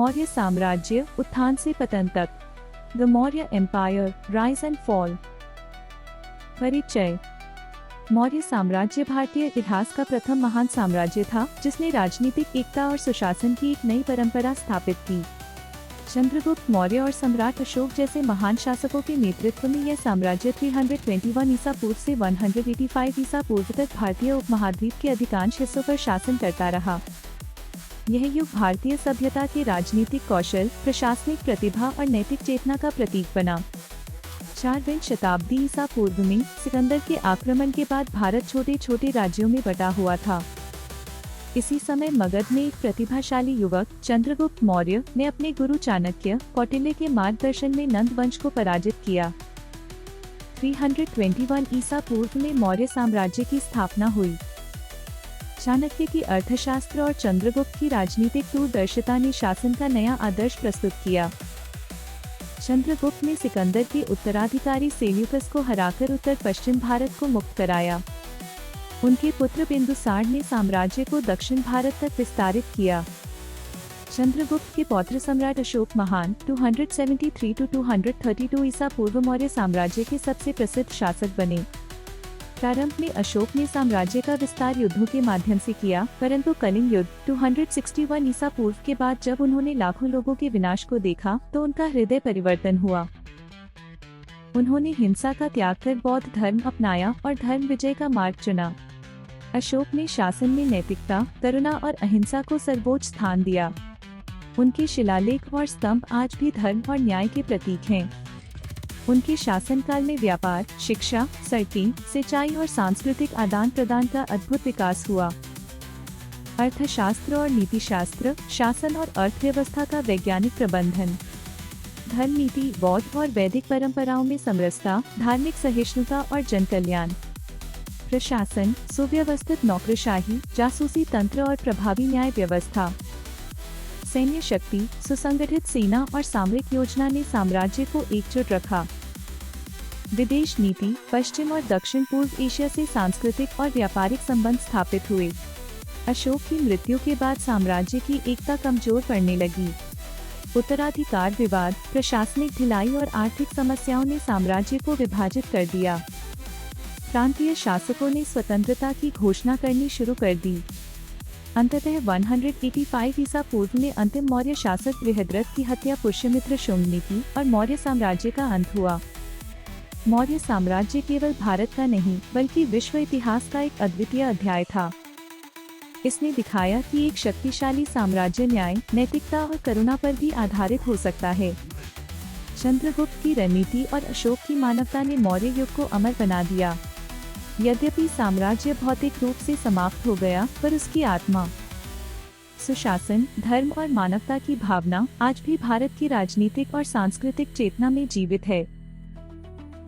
मौर्य साम्राज्य उत्थान से पतन तक। The Maurya empire, rise and fall. परिचय। मौर्य साम्राज्य भारतीय इतिहास का प्रथम महान साम्राज्य था जिसने राजनीतिक एकता और सुशासन की एक नई परंपरा स्थापित की। चंद्रगुप्त मौर्य और सम्राट अशोक जैसे महान शासकों के नेतृत्व में यह साम्राज्य 321 ईसा पूर्व से 185 ईसा पूर्व तक भारतीय उपमहाद्वीप के अधिकांश हिस्सों पर शासन करता रहा। यह युग भारतीय सभ्यता के राजनीतिक कौशल, प्रशासनिक प्रतिभा और नैतिक चेतना का प्रतीक बना। 4वीं शताब्दी ईसा पूर्व में सिकंदर के आक्रमण के बाद भारत छोटे छोटे राज्यों में बटा हुआ था। इसी समय मगध में एक प्रतिभाशाली युवक चंद्रगुप्त मौर्य ने अपने गुरु चाणक्य, कौटिल्य के मार्गदर्शन में नंद वंश को पराजित किया। 321 ईसा पूर्व में मौर्य साम्राज्य की स्थापना हुई। चाणक्य की अर्थशास्त्र और चंद्रगुप्त की राजनीतिक दूरदर्शिता ने शासन का नया आदर्श प्रस्तुत किया। चंद्रगुप्त ने सिकंदर के उत्तराधिकारी सेल्यूकस को हराकर उत्तर पश्चिम भारत को मुक्त कराया। उनके पुत्र बिंदुसार ने साम्राज्य को दक्षिण भारत तक विस्तारित किया। चंद्रगुप्त के पौत्र सम्राट अशोक महान 273 to 232 ईसा पूर्व मौर्य साम्राज्य के सबसे प्रसिद्ध शासक बने। प्रारंभ में अशोक ने साम्राज्य का विस्तार युद्धों के माध्यम से किया, परंतु कलिंग युद्ध 261 ईसा पूर्व के बाद जब उन्होंने लाखों लोगों के विनाश को देखा तो उनका हृदय परिवर्तन हुआ। उन्होंने हिंसा का त्याग कर बौद्ध धर्म अपनाया और धर्म विजय का मार्ग चुना। अशोक ने शासन में नैतिकता, करुणा और अहिंसा को सर्वोच्च स्थान दिया। उनके शिलालेख और स्तंभ आज भी धर्म और न्याय के प्रतीक हैं। उनके शासनकाल में व्यापार, शिक्षा, सड़कें, सिंचाई और सांस्कृतिक आदान प्रदान का अद्भुत विकास हुआ। अर्थशास्त्र और नीतिशास्त्र, शासन और अर्थव्यवस्था का वैज्ञानिक प्रबंधन, धर्म नीति, बौद्ध और वैदिक परंपराओं में समरसता, धार्मिक सहिष्णुता और जन कल्याण, प्रशासन, सुव्यवस्थित नौकरशाही, जासूसी तंत्र और प्रभावी न्याय व्यवस्था, सैन्य शक्ति, सुसंगठित सेना और सामरिक योजना ने साम्राज्य को एकजुट रखा। विदेश नीति, पश्चिम और दक्षिण पूर्व एशिया से सांस्कृतिक और व्यापारिक संबंध स्थापित हुए। अशोक की मृत्यु के बाद साम्राज्य की एकता कमजोर पड़ने लगी। उत्तराधिकार विवाद, प्रशासनिक ढिलाई और आर्थिक समस्याओं ने साम्राज्य को विभाजित कर दिया। प्रांतीय शासकों ने स्वतंत्रता की घोषणा करनी शुरू कर दी। अंततः 185 ईसा पूर्व में अंतिम मौर्य शासक बृहद्रथ की हत्या पुष्यमित्र शुंग ने की और मौर्य साम्राज्य का अंत हुआ। मौर्य साम्राज्य केवल भारत का नहीं बल्कि विश्व इतिहास का एक अद्वितीय अध्याय था। इसने दिखाया कि एक शक्तिशाली साम्राज्य न्याय, नैतिकता और करुणा पर भी आधारित हो सकता है। चंद्रगुप्त की रणनीति और अशोक की मानवता ने मौर्य युग को अमर बना दिया। यद्यपि साम्राज्य भौतिक रूप से समाप्त हो गया, पर उसकी आत्मा, सुशासन, धर्म और मानवता की भावना आज भी भारत की राजनीतिक और सांस्कृतिक चेतना में जीवित है।